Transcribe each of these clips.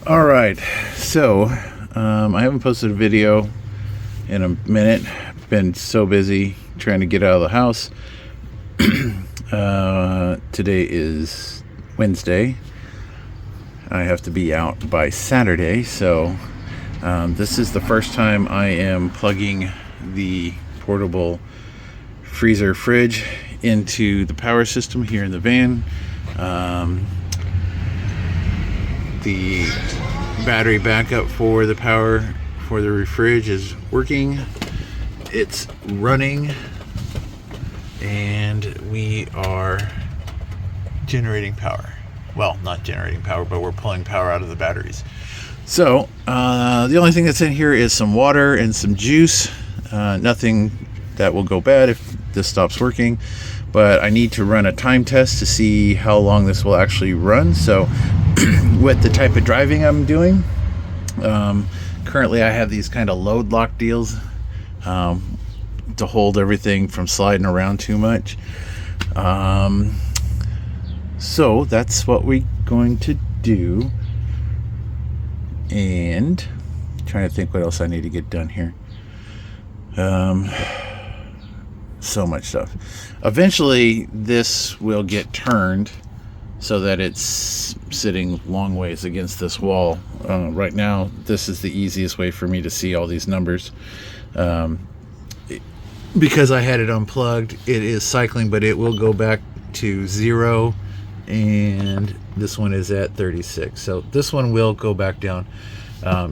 All right, so I haven't posted a video in a minute. Been so busy trying to get out of the house. Today is Wednesday. I have to be out by Saturday, so this is the first time I am plugging the portable freezer fridge into the power system here in the van. The battery backup for the power for the fridge is working. It's running, and we are generating power. Well, not generating power, but we're pulling power out of the batteries. So the only thing that's in here is some water and some juice. Nothing that will go bad if this stops working, but I need to run a time test to see how long this will actually run. So with the type of driving I'm doing, currently I have these kind of load lock deals to hold everything from sliding around too much. So that's what we're going to do. And I'm trying to think what else I need to get done here. So much stuff. Eventually this will get turned so that it's sitting long ways against this wall. Right now this is the easiest way for me to see all these numbers. Because I had it unplugged, it is cycling, but it will go back to 0, and this one is at 36, so this one will go back down.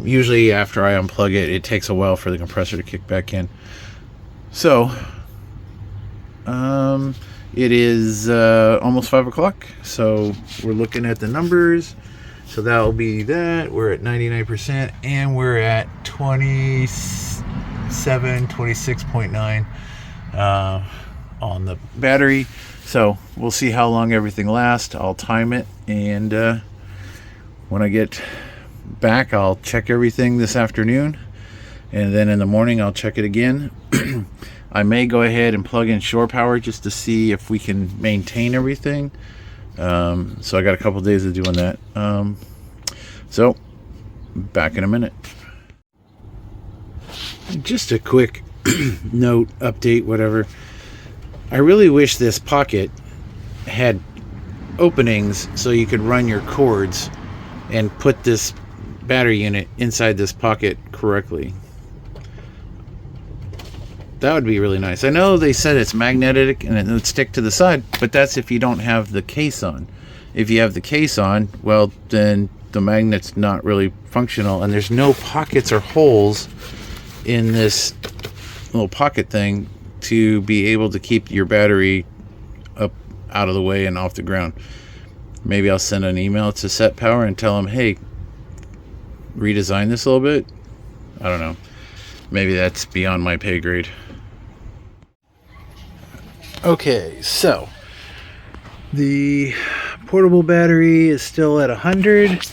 Usually after I unplug it, it takes a while for the compressor to kick back in. So it is almost 5 o'clock, so we're looking at the numbers. So that will be that. We're at 99%, and we're at 26.9 on the battery. So we'll see how long everything lasts. I'll time it, and when I get back, I'll check everything this afternoon, and then in the morning I'll check it again. I may go ahead and plug in shore power just to see if we can maintain everything. So I got a couple days of doing that. So back in a minute. Just a quick note, update, whatever. I really wish this pocket had openings so you could run your cords and put this battery unit inside this pocket correctly. That would be really nice. I know they said it's magnetic and it would stick to the side, but that's if you don't have the case on. If you have the case on, well, then the magnet's not really functional, and there's no pockets or holes in this little pocket thing to be able to keep your battery up out of the way and off the ground. Maybe I'll send an email to SetPower and tell them, hey, redesign this a little bit. I don't know. Maybe that's beyond my pay grade. Okay, so the portable battery is still at 100.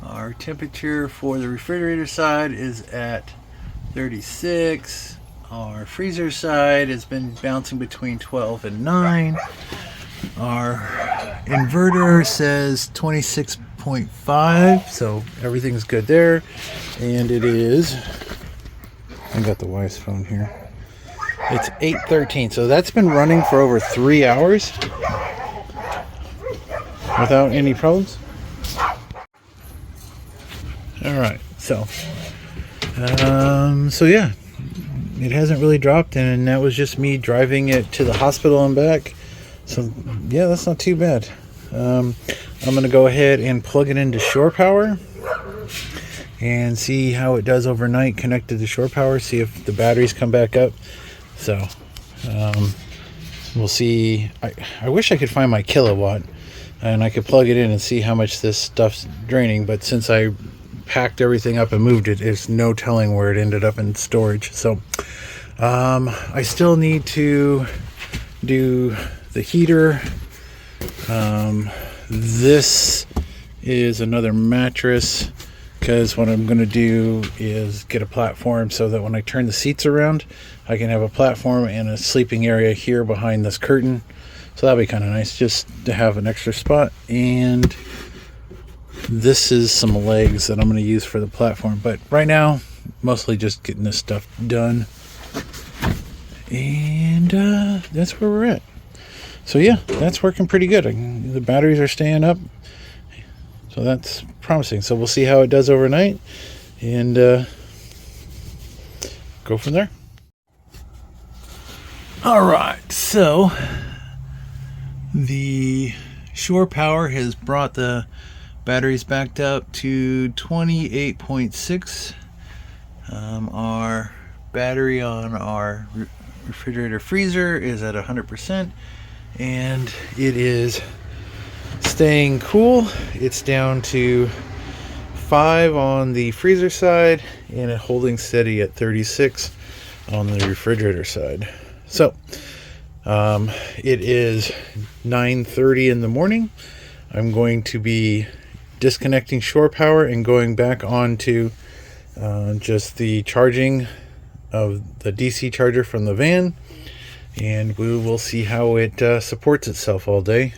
Our temperature for the refrigerator side is at 36. Our freezer side has been bouncing between 12 and 9. Our inverter says 26.5, so everything's good there. And it is, I got the wife's phone here. It's 8:13, so that's been running for over 3 hours without any problems. All right, so yeah, it hasn't really dropped, and that was just me driving it to the hospital and back. So yeah, that's not too bad. I'm gonna go ahead and plug it into shore power and see how it does overnight connected to shore power, see if the batteries come back up. So we'll see. I wish I could find my kilowatt and I could plug it in and see how much this stuff's draining, but since I packed everything up and moved it, there's no telling where it ended up in storage. So I still need to do the heater. This is another mattress, because what I'm going to do is get a platform so that when I turn the seats around, I can have a platform and a sleeping area here behind this curtain. So that'll be kind of nice just to have an extra spot. And this is some legs that I'm going to use for the platform. But right now, mostly just getting this stuff done. And that's where we're at. So yeah, that's working pretty good. The batteries are staying up. So that's promising. So we'll see how it does overnight. And go from there. All right, so the shore power has brought the batteries backed up to 28.6. Our battery on our refrigerator freezer is at 100%, and it is staying cool. It's down to 5 on the freezer side and it holding steady at 36 on the refrigerator side. So it is 9:30 in the morning. I'm going to be disconnecting shore power and going back onto just the charging of the DC charger from the van, and we will see how it supports itself all day.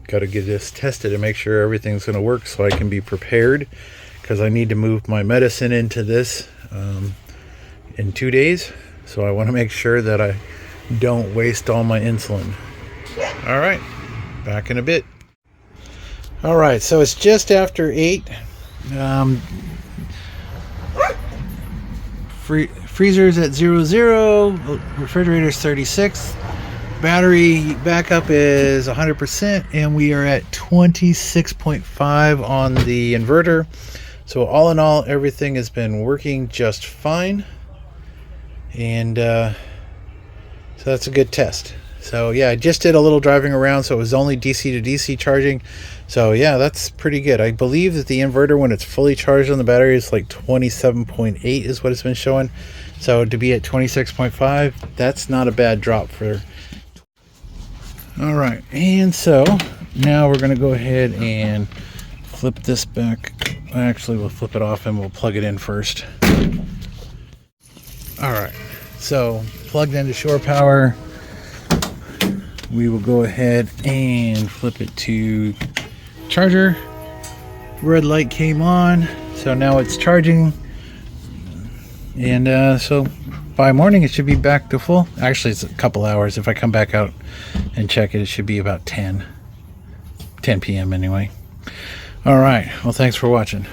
Got to get this tested and make sure everything's going to work so I can be prepared, because I need to move my medicine into this in 2 days. So I want to make sure that I don't waste all my insulin. All right, back in a bit. All right, so it's just after 8. Freezer's at 00, refrigerator's 36. Battery backup is 100%, and we are at 26.5 on the inverter. So all in all, everything has been working just fine. And so that's a good test. So yeah, I just did a little driving around, so it was only DC to DC charging. So yeah, that's pretty good. I believe that the inverter, when it's fully charged on the battery, is like 27.8 is what it's been showing. So to be at 26.5, that's not a bad drop for. All right, and so now we're going to go ahead and flip this back. Actually, we'll flip it off and we'll plug it in first. All right, so plugged into shore power. We will go ahead and flip it to charger. Red light came on, so now it's charging. And so by morning it should be back to full. Actually, it's a couple hours. If I come back out and check it, it should be about 10 p.m. anyway. All right, well, thanks for watching.